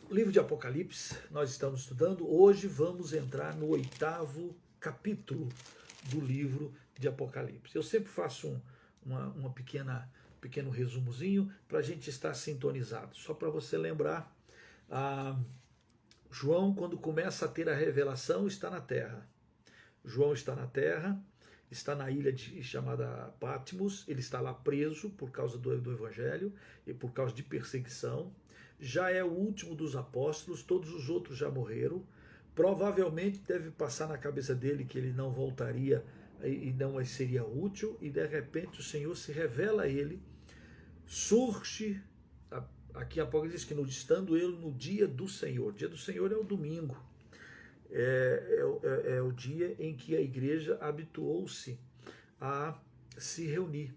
Livro de Apocalipse, nós estamos estudando. Hoje vamos entrar no 8º capítulo do livro de Apocalipse. Eu sempre faço uma pequeno resumozinho para a gente estar sintonizado. Só para você lembrar, João, quando começa a ter a revelação, está na terra. João está na terra, está na ilha chamada Patmos, ele está lá preso por causa do evangelho e por causa de perseguição. Já é o último dos apóstolos, todos os outros já morreram. Provavelmente deve passar na cabeça dele que ele não voltaria e não seria útil, e de repente o Senhor se revela a ele, surge, aqui a pouco diz que estando ele no dia do Senhor. O dia do Senhor é o domingo, é o dia em que a igreja habituou-se a se reunir.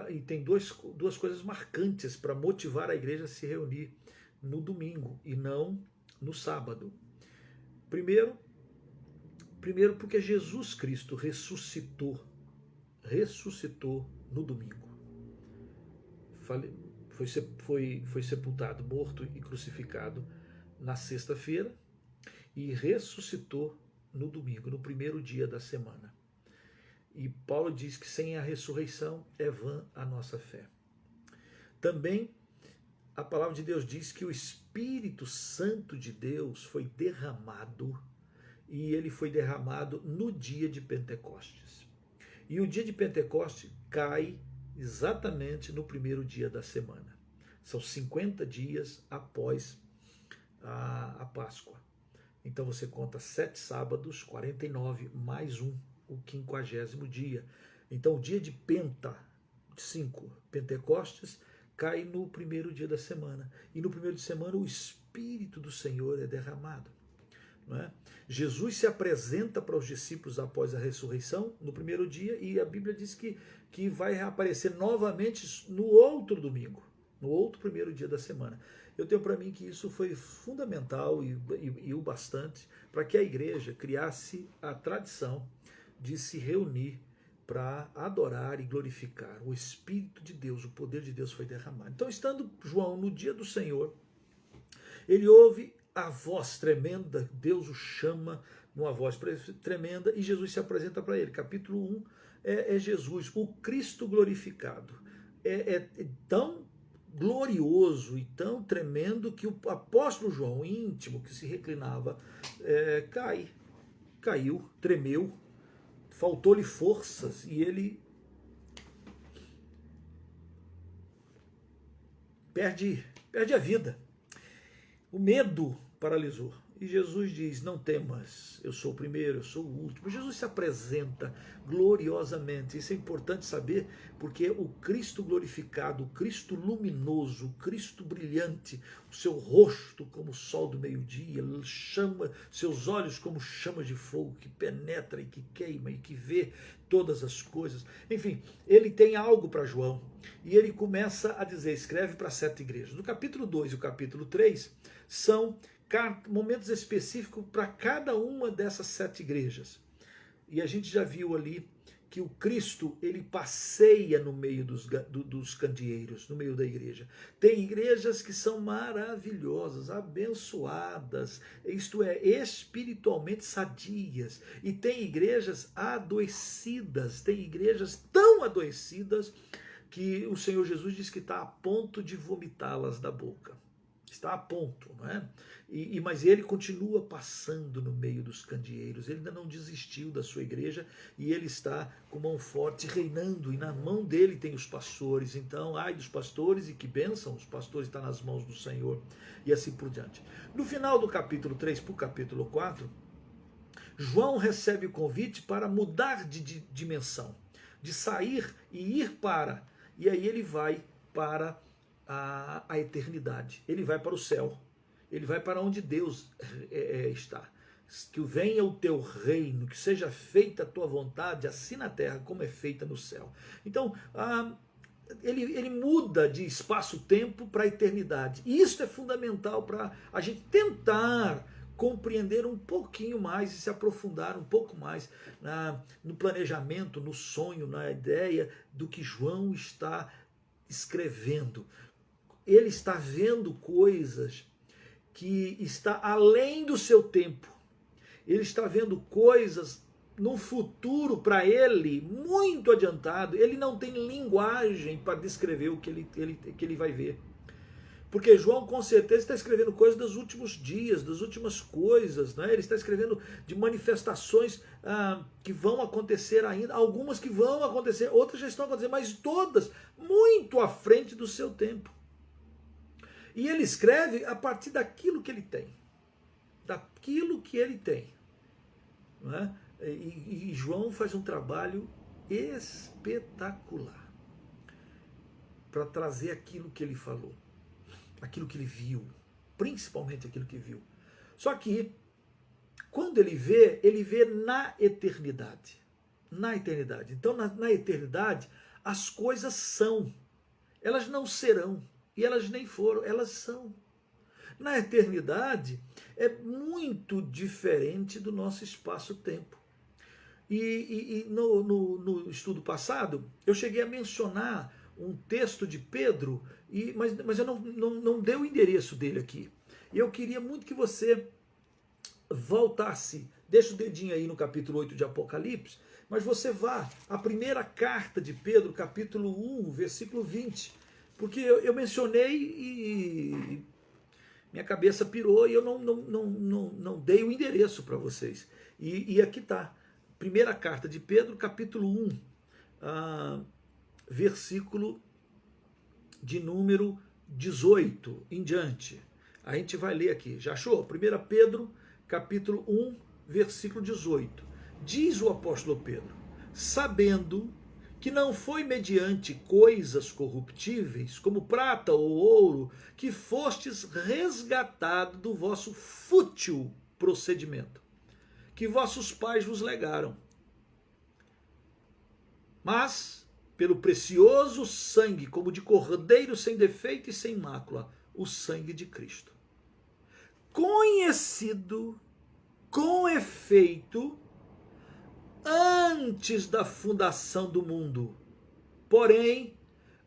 E tem duas coisas marcantes para motivar a igreja a se reunir no domingo e não no sábado. Primeiro porque Jesus Cristo ressuscitou no domingo. Foi sepultado, morto e crucificado na sexta-feira e ressuscitou no domingo, no primeiro dia da semana. E Paulo diz que sem a ressurreição é vã a nossa fé. Também a palavra de Deus diz que o Espírito Santo de Deus foi derramado, e ele foi derramado no dia de Pentecostes. E o dia de Pentecostes cai exatamente no primeiro dia da semana. São 50 dias após a Páscoa. Então você conta 7 sábados, 49 mais um, o 50º dia. Então o dia de Pentecostes, cai no primeiro dia da semana. E no primeiro dia da semana o Espírito do Senhor é derramado. Não é? Jesus se apresenta para os discípulos após a ressurreição no primeiro dia, e a Bíblia diz que vai reaparecer novamente no outro domingo, no outro primeiro dia da semana. Eu tenho para mim que isso foi fundamental e o bastante para que a igreja criasse a tradição de se reunir para adorar e glorificar. O Espírito de Deus, o poder de Deus foi derramado. Então, estando João no dia do Senhor, ele ouve a voz tremenda, Deus o chama numa voz tremenda, e Jesus se apresenta para ele. Capítulo 1 é Jesus, o Cristo glorificado. É tão glorioso e tão tremendo que o apóstolo João, íntimo, que se reclinava, caiu, tremeu, faltou-lhe forças, e ele perde a vida. O medo paralisou. E Jesus diz: não temas, eu sou o primeiro, eu sou o último. Jesus se apresenta gloriosamente. Isso é importante saber, porque o Cristo glorificado, o Cristo luminoso, o Cristo brilhante, o seu rosto como o sol do meio-dia, chama seus olhos como chamas de fogo que penetra e que queima e que vê todas as coisas. Enfim, ele tem algo para João, e ele começa a dizer, escreve para 7 igrejas. No capítulo 2 e o capítulo 3 são momentos específicos para cada uma dessas 7 igrejas. E a gente já viu ali que o Cristo, ele passeia no meio dos candeeiros, no meio da igreja. Tem igrejas que são maravilhosas, abençoadas, isto é, espiritualmente sadias. E tem igrejas adoecidas, tem igrejas tão adoecidas que o Senhor Jesus diz que está a ponto de vomitá-las da boca. Está a ponto, não é? Mas ele continua passando no meio dos candeeiros, ele ainda não desistiu da sua igreja, e ele está com mão forte, reinando, e na mão dele tem os pastores. Então, ai dos pastores, e que bênção, os pastores estão nas mãos do Senhor, e assim por diante. No final do capítulo 3 para o capítulo 4, João recebe o convite para mudar de dimensão, de sair e ir para, e aí ele vai para a eternidade, ele vai para o céu, ele vai para onde Deus está. Que venha o teu reino, que seja feita a tua vontade, assim na terra como é feita no céu. Então, ele muda de espaço-tempo para a eternidade. E isso é fundamental para a gente tentar compreender um pouquinho mais e se aprofundar um pouco mais no planejamento, no sonho, na ideia do que João está escrevendo. Ele está vendo coisas que está além do seu tempo. Ele está vendo coisas no futuro para ele muito adiantado. Ele não tem linguagem para descrever o que ele vai ver. Porque João com certeza está escrevendo coisas dos últimos dias, das últimas coisas, né? Ele está escrevendo de manifestações que vão acontecer ainda, algumas que vão acontecer, outras já estão acontecendo, mas todas muito à frente do seu tempo. E ele escreve a partir daquilo que ele tem, daquilo que ele tem, não é? E João faz um trabalho espetacular para trazer aquilo que ele falou, aquilo que ele viu, principalmente aquilo que viu. Só que, quando ele vê na eternidade. Na eternidade. Então, na eternidade, as coisas são. Elas não serão. E elas nem foram, elas são. Na eternidade, é muito diferente do nosso espaço-tempo. E no estudo passado, eu cheguei a mencionar um texto de Pedro, mas eu não dei o endereço dele aqui. E eu queria muito que você voltasse, deixa o dedinho aí no capítulo 8 de Apocalipse, mas você vá à primeira carta de Pedro, capítulo 1, versículo 20, porque eu mencionei e minha cabeça pirou e eu não dei o endereço para vocês. E aqui está, primeira carta de Pedro, capítulo 1, versículo de número 18 em diante. A gente vai ler aqui. Já achou? 1 Pedro, capítulo 1, versículo 18. Diz o apóstolo Pedro: sabendo que não foi mediante coisas corruptíveis, como prata ou ouro, que fostes resgatado do vosso fútil procedimento, que vossos pais vos legaram, mas pelo precioso sangue, como de cordeiro sem defeito e sem mácula, o sangue de Cristo, conhecido com efeito antes da fundação do mundo, porém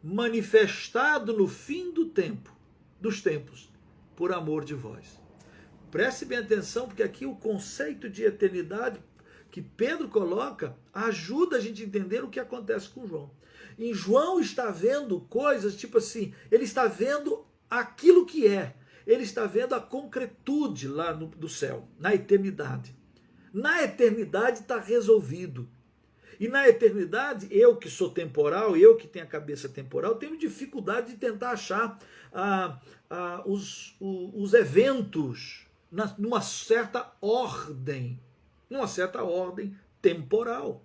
manifestado no fim dos tempos, por amor de vós. Preste bem atenção, porque aqui o conceito de eternidade que Pedro coloca ajuda a gente a entender o que acontece com João. Em João está vendo coisas tipo assim, ele está vendo aquilo que é, ele está vendo a concretude lá do céu, na eternidade. Na eternidade está resolvido. E na eternidade, eu que sou temporal, eu que tenho a cabeça temporal, tenho dificuldade de tentar achar os eventos numa certa ordem temporal.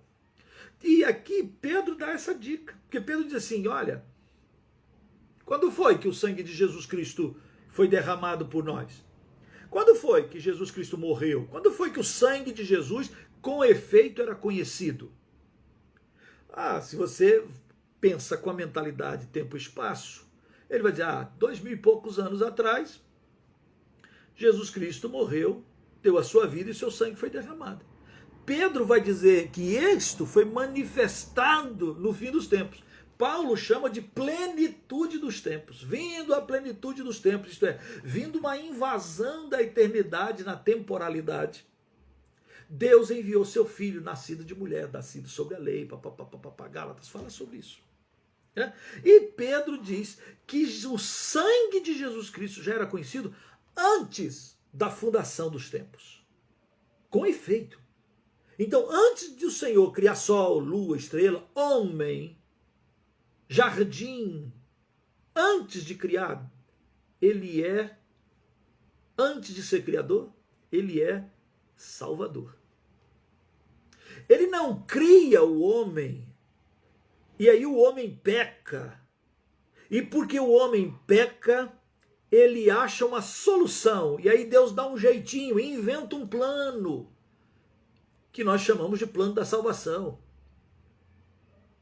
E aqui Pedro dá essa dica, porque Pedro diz assim, olha, quando foi que o sangue de Jesus Cristo foi derramado por nós? Quando foi que Jesus Cristo morreu? Quando foi que o sangue de Jesus, com efeito, era conhecido? Se você pensa com a mentalidade tempo e espaço, ele vai dizer, 2000 e poucos anos atrás, Jesus Cristo morreu, deu a sua vida e seu sangue foi derramado. Pedro vai dizer que isto foi manifestado no fim dos tempos. Paulo chama de plenitude dos tempos, vindo a plenitude dos tempos, isto é, vindo uma invasão da eternidade na temporalidade. Deus enviou seu filho, nascido de mulher, nascido sobre a lei, Gálatas fala sobre isso. E Pedro diz que o sangue de Jesus Cristo já era conhecido antes da fundação dos tempos, com efeito. Então, antes de o Senhor criar sol, lua, estrela, homem, jardim, antes de criar, antes de ser criador, ele é salvador. Ele não cria o homem, e aí o homem peca. E porque o homem peca, ele acha uma solução, e aí Deus dá um jeitinho, e inventa um plano, que nós chamamos de plano da salvação.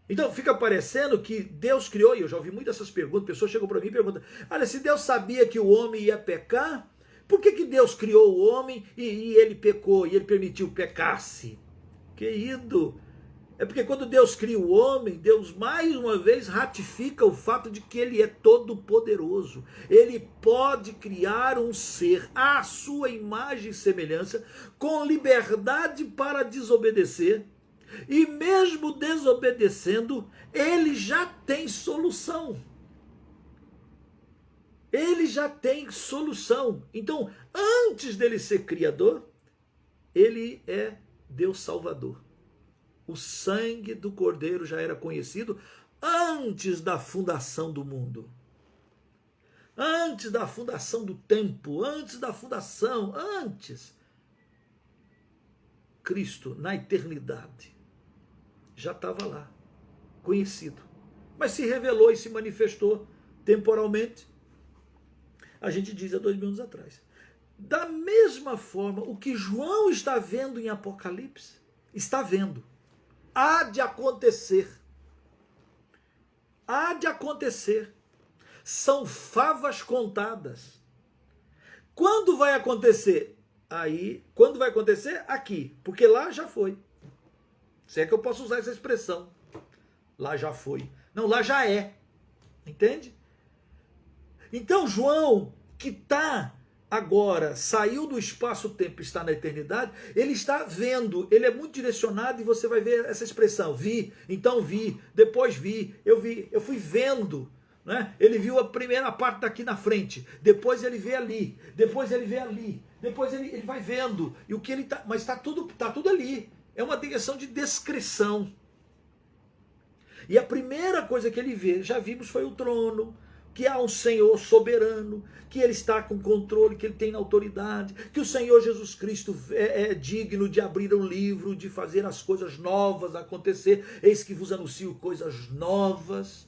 Então fica parecendo que Deus criou, e eu já ouvi muitas dessas perguntas, pessoas chegam para mim e perguntam, olha, se Deus sabia que o homem ia pecar, por que Deus criou o homem e ele pecou, e ele permitiu pecasse? Querido, É porque quando Deus cria o homem, Deus mais uma vez ratifica o fato de que ele é todo poderoso. Ele pode criar um ser à sua imagem e semelhança, com liberdade para desobedecer, e mesmo desobedecendo, ele já tem solução. Ele já tem solução. Então, antes dele ser criador, ele é Deus Salvador. O sangue do Cordeiro já era conhecido antes da fundação do mundo. Antes da fundação do tempo, antes da fundação, antes. Cristo, na eternidade, já estava lá, conhecido. Mas se revelou e se manifestou temporalmente, a gente diz há 2000 anos atrás. Da mesma forma, o que João está vendo em Apocalipse, está vendo. Há de acontecer. Há de acontecer. São favas contadas. Quando vai acontecer? Aí, quando vai acontecer? Aqui. Porque lá já foi. Se é que eu posso usar essa expressão. Lá já foi. Não, lá já é. Entende? Então, João, que está agora, saiu do espaço-tempo, está na eternidade, ele está vendo, ele é muito direcionado e você vai ver essa expressão, vi, então vi, depois vi, eu fui vendo, né? Ele viu a primeira parte daqui na frente, depois ele vê ali, depois ele vê ali, depois ele vai vendo, e o que ele tá, mas está tudo ali, é uma direção de descrição. E a primeira coisa que ele vê, já vimos, foi o trono, que há um Senhor soberano, que ele está com controle, que ele tem autoridade, que o Senhor Jesus Cristo é digno de abrir o livro, de fazer as coisas novas acontecer. Eis que vos anuncio coisas novas.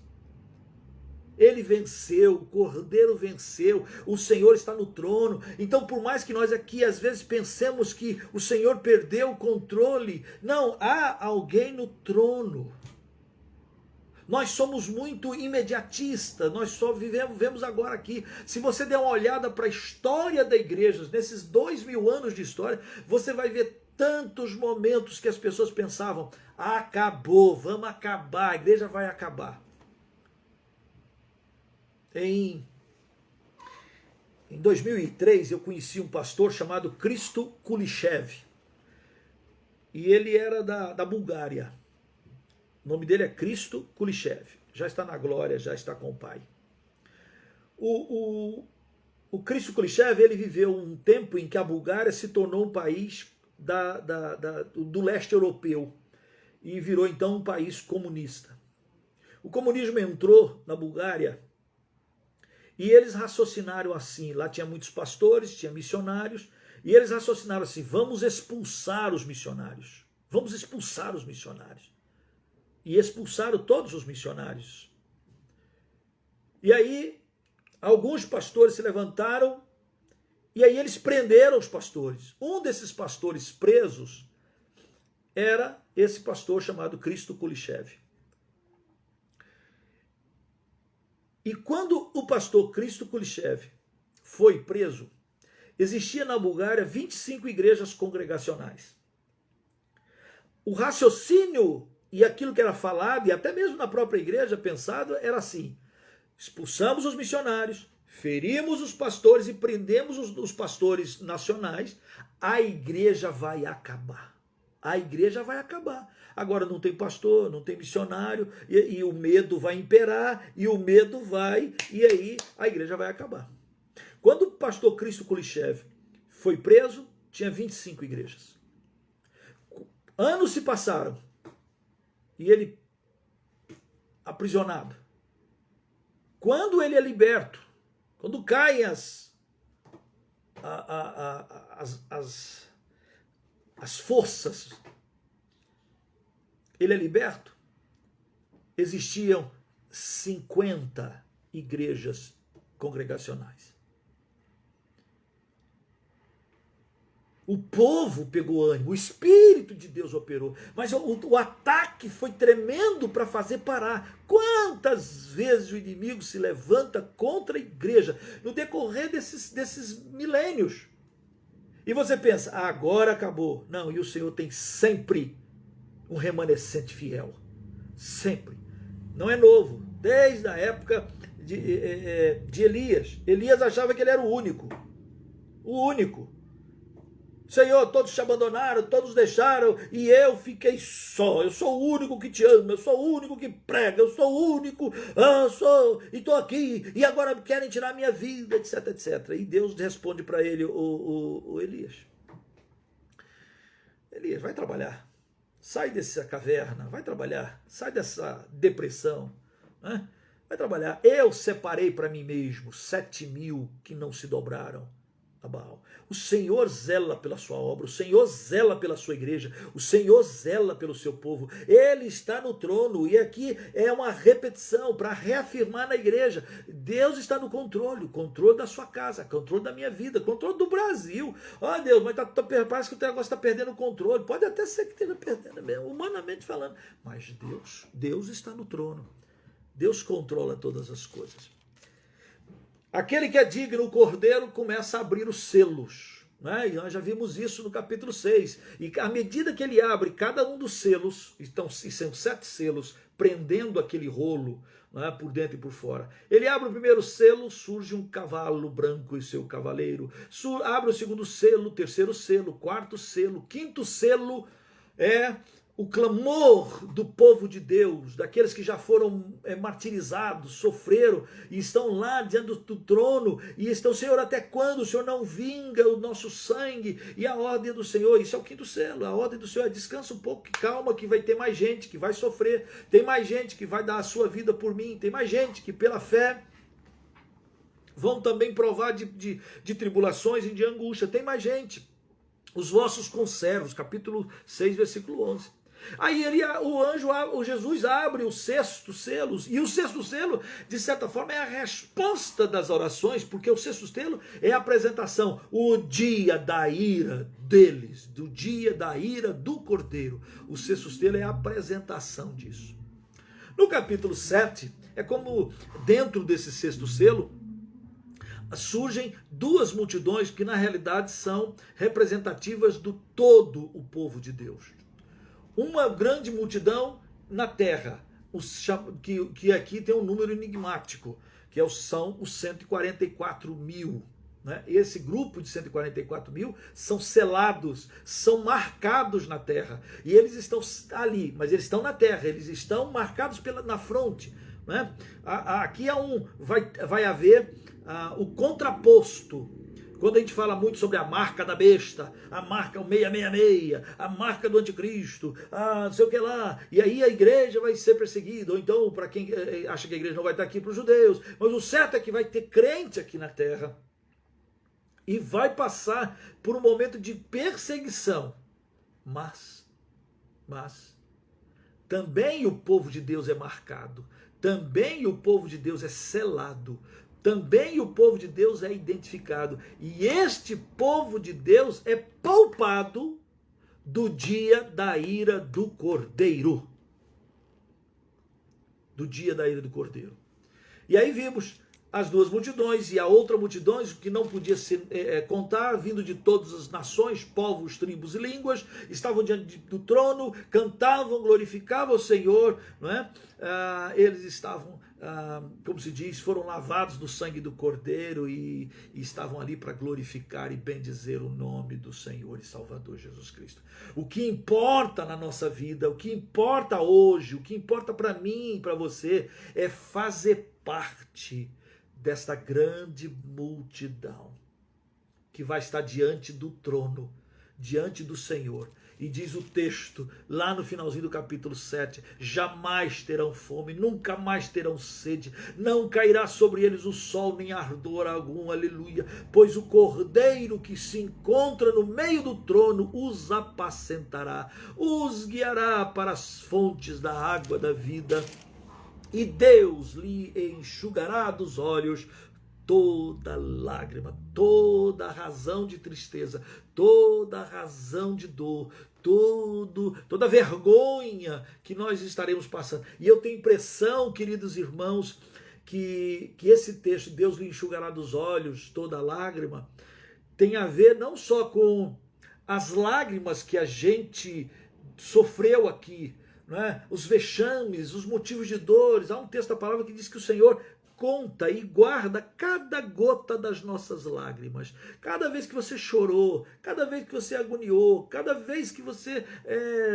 Ele venceu, o Cordeiro venceu, o Senhor está no trono. Então, por mais que nós aqui às vezes pensemos que o Senhor perdeu o controle, não, há alguém no trono. Nós somos muito imediatistas, nós só vivemos agora aqui. Se você der uma olhada para a história da igreja, nesses 2000 anos de história, você vai ver tantos momentos que as pessoas pensavam, acabou, vamos acabar, a igreja vai acabar. Em 2003, eu conheci um pastor chamado Hristo Kulichev, e ele era da Bulgária. O nome dele é Hristo Kulichev. Já está na glória, já está com o Pai. O Hristo Kulichev, ele viveu um tempo em que a Bulgária se tornou um país do leste europeu e virou então um país comunista. O comunismo entrou na Bulgária e eles raciocinaram assim, lá tinha muitos pastores, tinha missionários, e eles raciocinaram assim, vamos expulsar os missionários. Vamos expulsar os missionários. E expulsaram todos os missionários. E aí, alguns pastores se levantaram, e aí eles prenderam os pastores. Um desses pastores presos era esse pastor chamado Hristo Kulichev. E quando o pastor Hristo Kulichev foi preso, existia na Bulgária 25 igrejas congregacionais. O raciocínio e aquilo que era falado, e até mesmo na própria igreja pensado, era assim: expulsamos os missionários, ferimos os pastores e prendemos os pastores nacionais, a igreja vai acabar. A igreja vai acabar. Agora não tem pastor, não tem missionário, e o medo vai imperar, e o medo vai, e aí a igreja vai acabar. Quando o pastor Hristo Kulichev foi preso, tinha 25 igrejas. Anos se passaram, e ele aprisionado. Quando ele é liberto, quando caem as forças, ele é liberto, existiam 50 igrejas congregacionais. O povo pegou ânimo, o Espírito de Deus operou, mas o ataque foi tremendo para fazer parar. Quantas vezes o inimigo se levanta contra a igreja no decorrer desses milênios? E você pensa, agora acabou. Não, e o Senhor tem sempre um remanescente fiel. Sempre. Não é novo. Desde a época de Elias. Elias achava que ele era o único. O único. Senhor, todos te abandonaram, todos deixaram, e eu fiquei só. Eu sou o único que te ama, eu sou o único que prega, eu sou o único, e estou aqui, e agora querem tirar minha vida, etc, etc. E Deus responde para ele, o Elias. Elias, vai trabalhar. Sai dessa caverna, vai trabalhar. Sai dessa depressão, né? Vai trabalhar. Eu separei para mim mesmo 7.000 que não se dobraram a Baal. O Senhor zela pela sua obra, o Senhor zela pela sua igreja, o Senhor zela pelo seu povo. Ele está no trono, e aqui é uma repetição para reafirmar na igreja. Deus está no controle, o controle da sua casa, o controle da minha vida, o controle do Brasil. Ó Deus, mas parece que o negócio está perdendo o controle. Pode até ser que esteja perdendo mesmo, humanamente falando. Mas Deus está no trono. Deus controla todas as coisas. Aquele que é digno, o Cordeiro, começa a abrir os selos, né? E nós já vimos isso no capítulo 6. E à medida que ele abre cada um dos selos, e são 7 selos, prendendo aquele rolo, né, por dentro e por fora. Ele abre o primeiro selo, surge um cavalo branco e seu cavaleiro. Abre o segundo selo, terceiro selo, quarto selo, quinto selo é o clamor do povo de Deus, daqueles que já foram martirizados, sofreram e estão lá diante do trono e estão, Senhor, até quando o Senhor não vinga o nosso sangue? E a ordem do Senhor, isso é o quinto selo, a ordem do Senhor é: descansa um pouco, calma, que vai ter mais gente que vai sofrer, tem mais gente que vai dar a sua vida por mim, tem mais gente que pela fé vão também provar de tribulações e de angústia, tem mais gente, os vossos conservos, capítulo 6, versículo 11. Aí o Jesus abre o sexto selo, e o sexto selo, de certa forma, é a resposta das orações, porque o sexto selo é a apresentação, o dia da ira deles, do dia da ira do Cordeiro. O sexto selo é a apresentação disso. No capítulo 7, é como dentro desse sexto selo, surgem 2 multidões que na realidade são representativas do todo o povo de Deus. Uma grande multidão na terra, que aqui tem um número enigmático, que são os 144 mil. Né? Esse grupo de 144 mil são selados, são marcados na terra. E eles estão ali, mas eles estão na terra, eles estão marcados na fronte. Né? Aqui vai haver o contraposto. Quando a gente fala muito sobre a marca da besta, a marca, o 666, a marca do anticristo, não sei o que lá, e aí a igreja vai ser perseguida, ou então, para quem acha que a igreja não vai estar aqui, para os judeus, mas o certo é que vai ter crente aqui na terra, e vai passar por um momento de perseguição, mas, também o povo de Deus é marcado, também o povo de Deus é selado, também o povo de Deus é identificado. E este povo de Deus é poupado do dia da ira do Cordeiro. Do dia da ira do Cordeiro. E aí vimos as 2 multidões e a outra multidão que não podia se contar, vindo de todas as nações, povos, tribos e línguas, estavam diante do trono, cantavam, glorificavam o Senhor, não é? Eles estavam, como se diz, foram lavados do sangue do Cordeiro e estavam ali para glorificar e bendizer o nome do Senhor e Salvador Jesus Cristo. O que importa na nossa vida, o que importa hoje, o que importa para mim e para você é fazer parte desta grande multidão que vai estar diante do trono, diante do Senhor. E diz o texto, lá no finalzinho do capítulo 7, jamais terão fome, nunca mais terão sede, não cairá sobre eles o sol, nem ardor algum, aleluia, pois o Cordeiro que se encontra no meio do trono os apacentará, os guiará para as fontes da água da vida, e Deus lhe enxugará dos olhos toda lágrima, toda razão de tristeza, toda razão de dor, toda vergonha que nós estaremos passando. E eu tenho impressão, queridos irmãos, que esse texto, Deus lhe enxugará dos olhos toda lágrima, tem a ver não só com as lágrimas que a gente sofreu aqui, não é? Os vexames, os motivos de dores. Há um texto da palavra que diz que o Senhor conta e guarda cada gota das nossas lágrimas. Cada vez que você chorou, cada vez que você agoniou, cada vez que você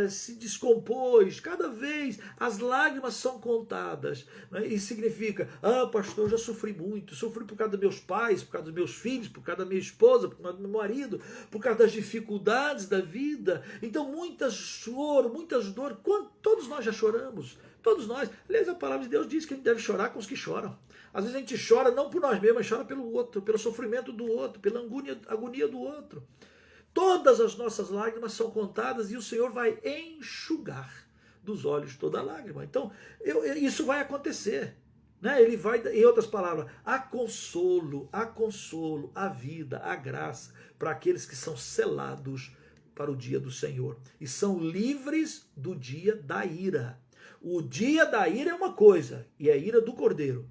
se descompôs, cada vez as lágrimas são contadas. Né? E significa, pastor, eu já sofri muito, sofri por causa dos meus pais, por causa dos meus filhos, por causa da minha esposa, por causa do meu marido, por causa das dificuldades da vida. Então, muitas choro, muitas dores, todos nós já choramos. Todos nós. Aliás, a palavra de Deus diz que a gente deve chorar com os que choram. Às vezes a gente chora não por nós mesmos, mas chora pelo outro, pelo sofrimento do outro, pela agonia do outro. Todas as nossas lágrimas são contadas e o Senhor vai enxugar dos olhos toda a lágrima. Então, isso vai acontecer. Né? Ele vai, em outras palavras, há consolo, a vida, a graça para aqueles que são selados para o dia do Senhor e são livres do dia da ira. O dia da ira é uma coisa, e é a ira do Cordeiro.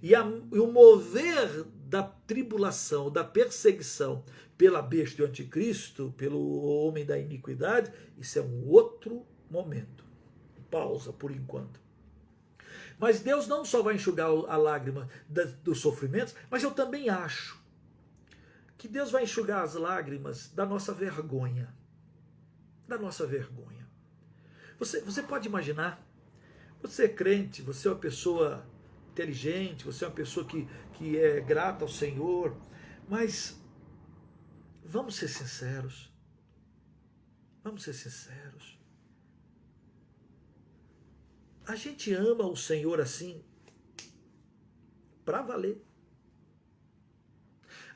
E o mover da tribulação, da perseguição pela besta e o anticristo, pelo homem da iniquidade, isso é um outro momento. Pausa por enquanto. Mas Deus não só vai enxugar a lágrima dos sofrimentos, mas eu também acho que Deus vai enxugar as lágrimas da nossa vergonha. Da nossa vergonha. Você pode imaginar, você é crente, você é uma pessoa inteligente, você é uma pessoa que é grata ao Senhor, mas vamos ser sinceros. Vamos ser sinceros. A gente ama o Senhor assim, para valer.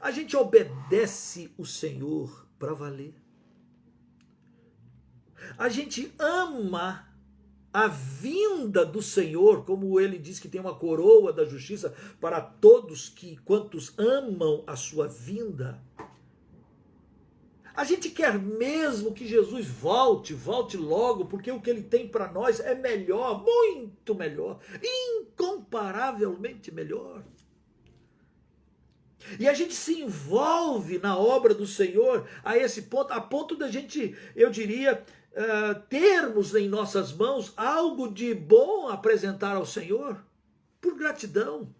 A gente obedece o Senhor para valer. A gente ama a vinda do Senhor, como ele diz que tem uma coroa da justiça para todos quantos amam a sua vinda. A gente quer mesmo que Jesus volte logo, porque o que ele tem para nós é melhor, muito melhor, incomparavelmente melhor. E a gente se envolve na obra do Senhor a esse ponto, a ponto da gente, eu diria, termos em nossas mãos algo de bom a apresentar ao Senhor, por gratidão.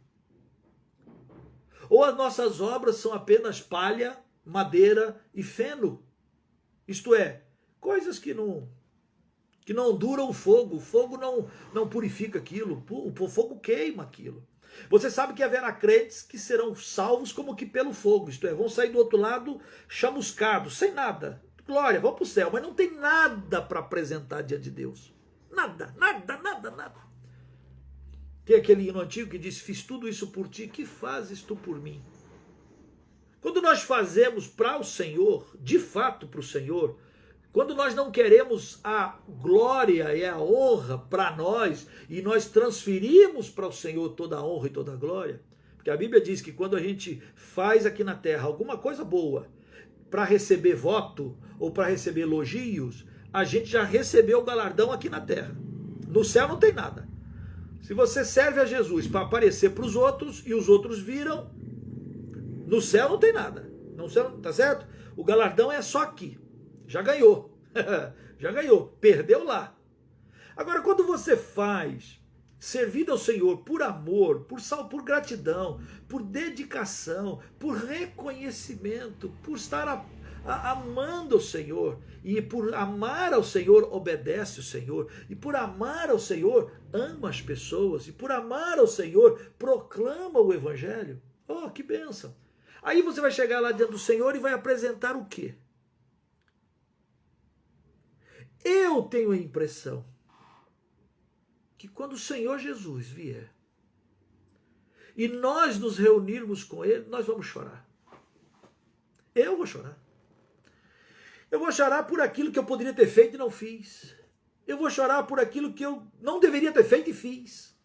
Ou as nossas obras são apenas palha, madeira e feno. Isto é, coisas que não duram o fogo não purifica aquilo, o fogo queima aquilo. Você sabe que haverá crentes que serão salvos como que pelo fogo, isto é, vão sair do outro lado chamuscados, sem nada. Glória, vão para o céu, mas não tem nada para apresentar diante de Deus. Nada. Tem aquele hino antigo que diz, fiz tudo isso por ti, que fazes tu por mim? Quando nós fazemos para o Senhor, de fato para o Senhor, quando nós não queremos a glória e a honra para nós, e nós transferimos para o Senhor toda a honra e toda a glória, porque a Bíblia diz que quando a gente faz aqui na terra alguma coisa boa, para receber voto ou para receber elogios, a gente já recebeu o galardão aqui na terra. No céu não tem nada. Se você serve a Jesus para aparecer para os outros e os outros viram, no céu não tem nada. No céu, tá certo? O galardão é só aqui. Já ganhou. Já ganhou. Perdeu lá. Agora, quando você faz servindo ao Senhor por amor, por gratidão, por dedicação, por reconhecimento, por estar amando o Senhor, e por amar ao Senhor, obedece o Senhor, e por amar ao Senhor, ama as pessoas, e por amar ao Senhor, proclama o Evangelho. Oh, que bênção! Aí você vai chegar lá diante do Senhor e vai apresentar o quê? Eu tenho a impressão que quando o Senhor Jesus vier e nós nos reunirmos com Ele, nós vamos chorar. Eu vou chorar. Eu vou chorar por aquilo que eu poderia ter feito e não fiz. Eu vou chorar por aquilo que eu não deveria ter feito e fiz.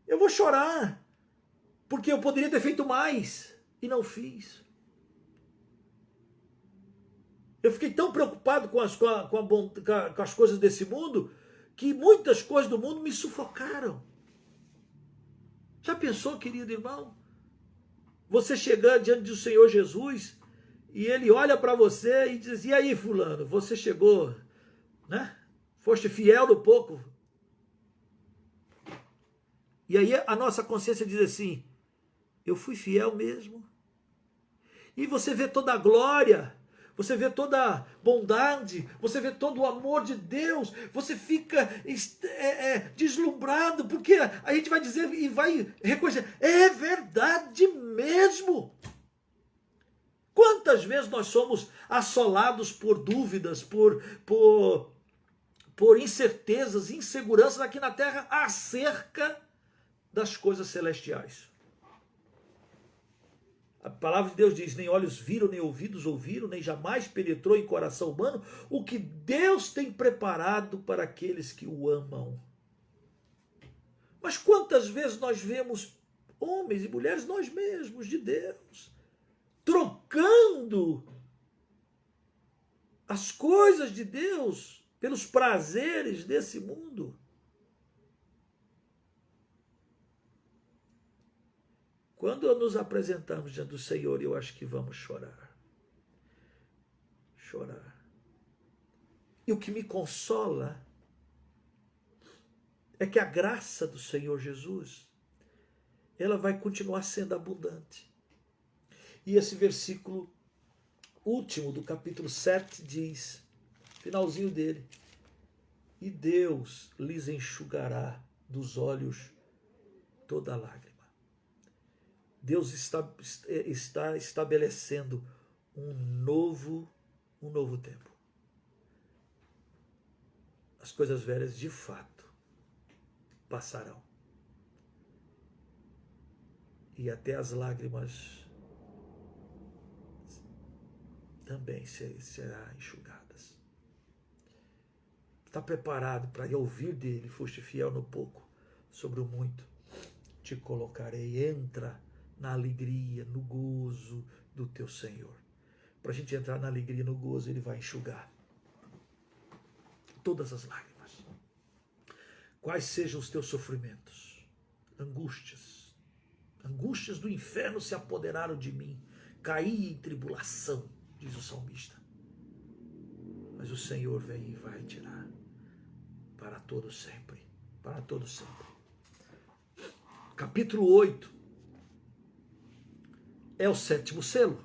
Eu vou chorar porque eu poderia ter feito mais e não fiz. Eu fiquei tão preocupado com as coisas desse mundo que muitas coisas do mundo me sufocaram. Já pensou, querido irmão? Você chegar diante do Senhor Jesus e Ele olha para você e diz, e aí fulano, você chegou né? Foste fiel no pouco. E aí a nossa consciência diz assim, eu fui fiel mesmo. E você vê toda a glória, você vê toda a bondade, você vê todo o amor de Deus, você fica deslumbrado, porque a gente vai dizer e vai reconhecer, é verdade mesmo. Quantas vezes nós somos assolados por dúvidas, por incertezas, inseguranças aqui na terra acerca das coisas celestiais. A palavra de Deus diz, nem olhos viram, nem ouvidos ouviram, nem jamais penetrou em coração humano o que Deus tem preparado para aqueles que o amam. Mas quantas vezes nós vemos homens e mulheres, nós mesmos, de Deus, trocando as coisas de Deus pelos prazeres desse mundo? Quando nos apresentamos diante do Senhor, eu acho que vamos chorar. Chorar. E o que me consola é que a graça do Senhor Jesus, ela vai continuar sendo abundante. E esse versículo último do capítulo 7 diz, finalzinho dele, e Deus lhes enxugará dos olhos toda lágrima. Deus está estabelecendo um novo tempo. As coisas velhas, de fato, passarão. E até as lágrimas também serão enxugadas. Está preparado para ouvir dele? Foste fiel no pouco, sobre o muito te colocarei. Entra na alegria, no gozo do teu Senhor. Para a gente entrar na alegria, no gozo, ele vai enxugar todas as lágrimas. Quais sejam os teus sofrimentos, angústias do inferno se apoderaram de mim, caí em tribulação, diz o salmista. Mas o Senhor vem e vai tirar para todo sempre, para todo sempre. Capítulo 8 é o 7º selo.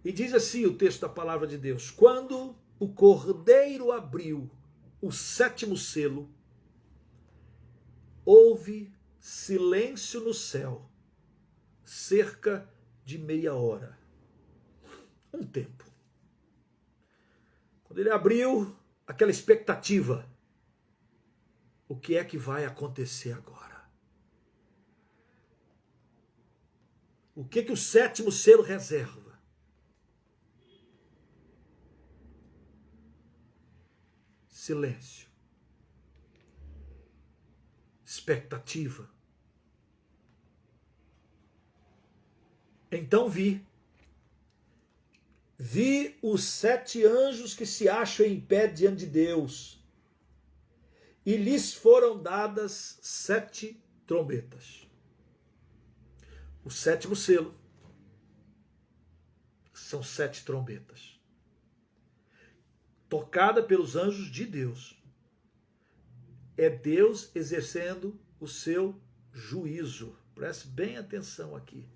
E diz assim o texto da palavra de Deus: quando o Cordeiro abriu o 7º selo, houve silêncio no céu, cerca de meia hora. Um tempo. Quando ele abriu, aquela expectativa. O que é que vai acontecer agora? O que o 7º selo reserva? Silêncio. Expectativa. Então vi os 7 anjos que se acham em pé diante de Deus, e lhes foram dadas 7 trombetas. O 7º selo são 7 trombetas, tocada pelos anjos de Deus. É Deus exercendo o seu juízo. Preste bem atenção aqui.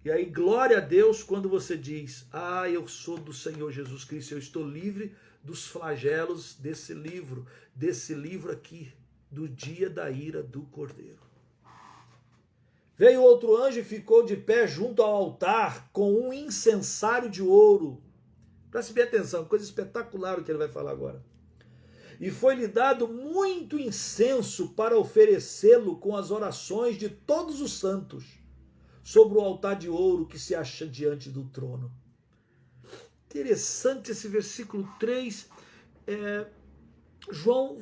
E aí, glória a Deus quando você diz, eu sou do Senhor Jesus Cristo, eu estou livre dos flagelos desse livro aqui, do dia da ira do Cordeiro. Veio outro anjo e ficou de pé junto ao altar com um incensário de ouro. Preste bem atenção, coisa espetacular o que ele vai falar agora. E foi-lhe dado muito incenso para oferecê-lo com as orações de todos os santos, sobre o altar de ouro que se acha diante do trono. Interessante esse versículo 3, João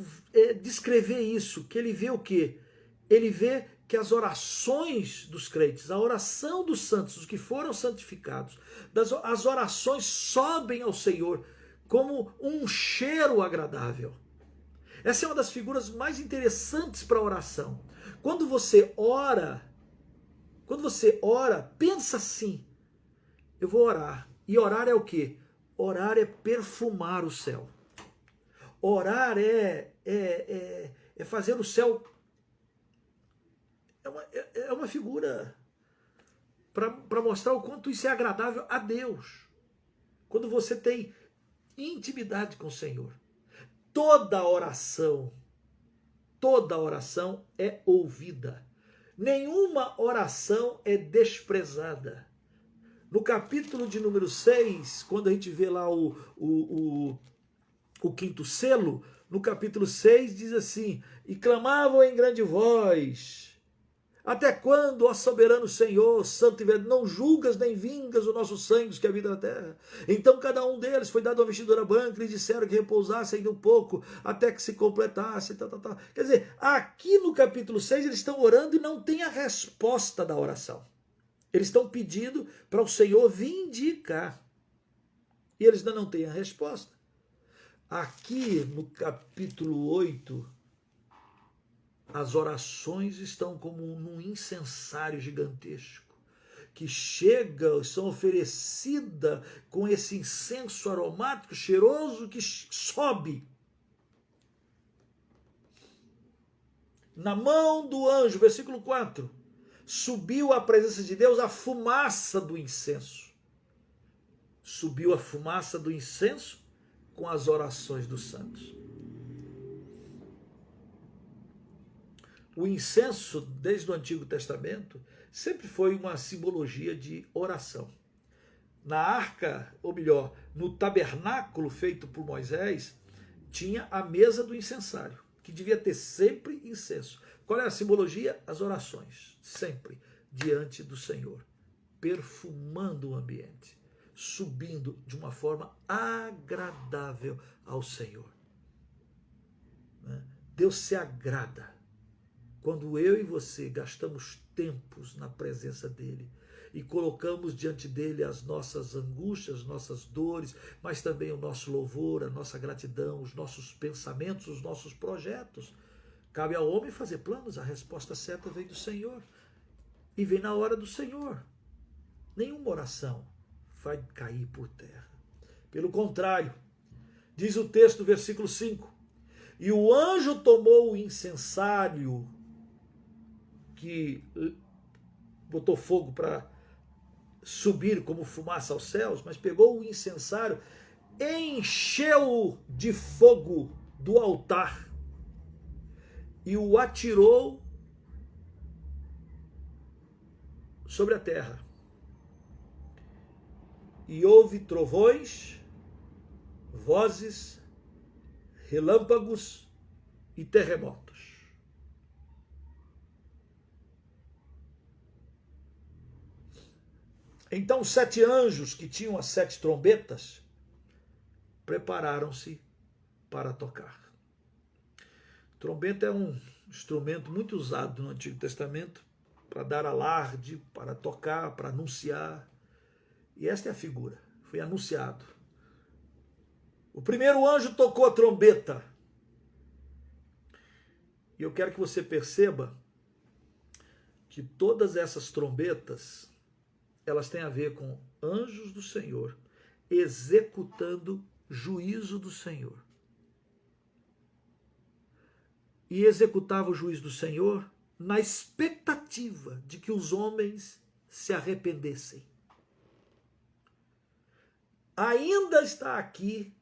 descrever isso, que ele vê o quê? Ele vê que as orações dos crentes, a oração dos santos, os que foram santificados, as orações sobem ao Senhor como um cheiro agradável. Essa é uma das figuras mais interessantes para a oração. Quando você ora, pensa assim, eu vou orar. E orar é o quê? Orar é perfumar o céu. Orar é fazer o céu. É uma figura para mostrar o quanto isso é agradável a Deus. Quando você tem intimidade com o Senhor. Toda oração é ouvida. Nenhuma oração é desprezada. No capítulo de número 6, quando a gente vê lá o quinto selo, no capítulo 6 diz assim: e clamavam em grande voz: até quando, ó soberano Senhor, santo e verdadeiro, não julgas nem vingas o nosso sangue que habita na terra? Então cada um deles foi dado uma vestidura branca e disseram que repousasse ainda um pouco, até que se completasse. Quer dizer, aqui no capítulo 6 eles estão orando e não tem a resposta da oração. Eles estão pedindo para o Senhor vindicar. E eles ainda não têm a resposta. Aqui no capítulo 8, as orações estão como num incensário gigantesco, que chega, são oferecidas com esse incenso aromático, cheiroso, que sobe na mão do anjo, versículo 4, subiu à presença de Deus a fumaça do incenso. Subiu a fumaça do incenso com as orações dos santos. O incenso, desde o Antigo Testamento, sempre foi uma simbologia de oração. Na arca, ou melhor, no tabernáculo feito por Moisés, tinha a mesa do incensário, que devia ter sempre incenso. Qual é a simbologia? As orações, sempre diante do Senhor, perfumando o ambiente, subindo de uma forma agradável ao Senhor. Deus se agrada quando eu e você gastamos tempos na presença dele e colocamos diante dele as nossas angústias, nossas dores, mas também o nosso louvor, a nossa gratidão, os nossos pensamentos, os nossos projetos. Cabe ao homem fazer planos, a resposta certa vem do Senhor. E vem na hora do Senhor. Nenhuma oração vai cair por terra. Pelo contrário, diz o texto, versículo 5, e o anjo tomou o incensário, que botou fogo para subir como fumaça aos céus, mas pegou o incensário, encheu de fogo do altar e o atirou sobre a terra. E houve trovões, vozes, relâmpagos e terremotos. Então os 7 anjos que tinham as 7 trombetas prepararam-se para tocar. Trombeta é um instrumento muito usado no Antigo Testamento para dar alarde, para tocar, para anunciar. E esta é a figura, foi anunciado. O primeiro anjo tocou a trombeta. E eu quero que você perceba que todas essas trombetas, elas têm a ver com anjos do Senhor executando juízo do Senhor. E executava o juízo do Senhor na expectativa de que os homens se arrependessem. Ainda está aqui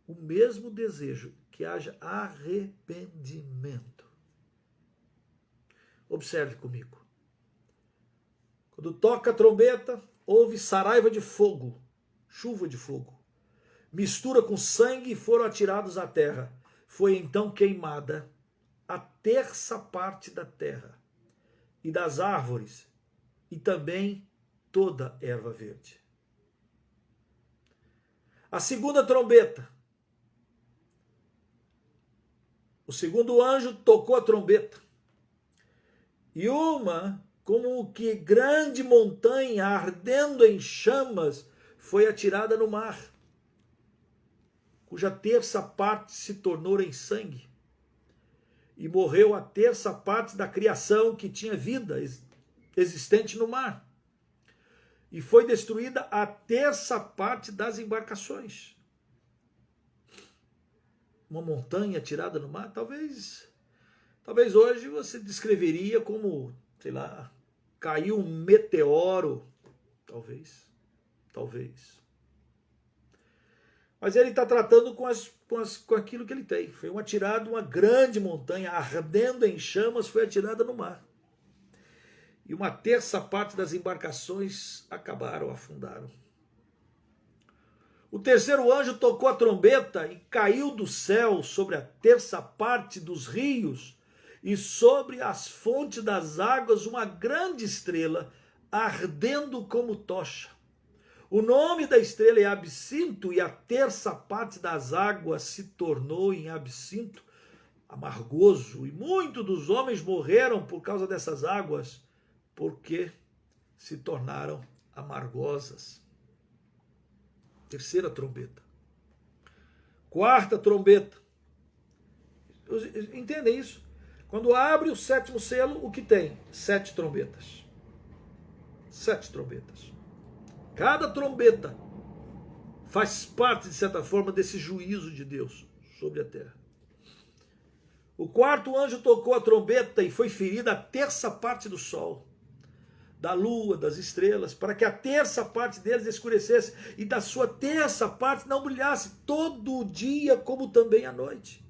o mesmo desejo, que haja arrependimento. Observe comigo. Quando toca a trombeta, houve saraiva de fogo, chuva de fogo, mistura com sangue e foram atirados à terra. Foi então queimada a 1/3 da terra e das árvores e também toda erva verde. A segunda trombeta. O segundo anjo tocou a trombeta. E uma, como que grande montanha ardendo em chamas, foi atirada no mar, cuja 1/3 se tornou em sangue. E morreu a 1/3 da criação que tinha vida existente no mar. E foi destruída a 1/3 das embarcações. uma montanha tirada no mar, talvez hoje você descreveria como, sei lá, caiu um meteoro, talvez. Mas ele está tratando com aquilo que ele tem. Foi uma grande montanha, ardendo em chamas, foi atirada no mar. E uma terça parte das embarcações afundaram. O terceiro anjo tocou a trombeta e caiu do céu sobre a terça parte dos rios e sobre as fontes das águas uma grande estrela, ardendo como tocha. O nome da estrela é Absinto, e a terça parte das águas se tornou em absinto amargoso, e muitos dos homens morreram por causa dessas águas, porque se tornaram amargosas. Terceira trombeta. Quarta trombeta. Entendem isso? Quando abre o sétimo selo, o que tem? 7 trombetas. 7 trombetas. Cada trombeta faz parte, de certa forma, desse juízo de Deus sobre a terra. O quarto anjo tocou a trombeta e foi ferida a terça parte do sol, da lua, das estrelas, para que a terça parte deles escurecesse e da sua terça parte não brilhasse todo o dia, como também à noite.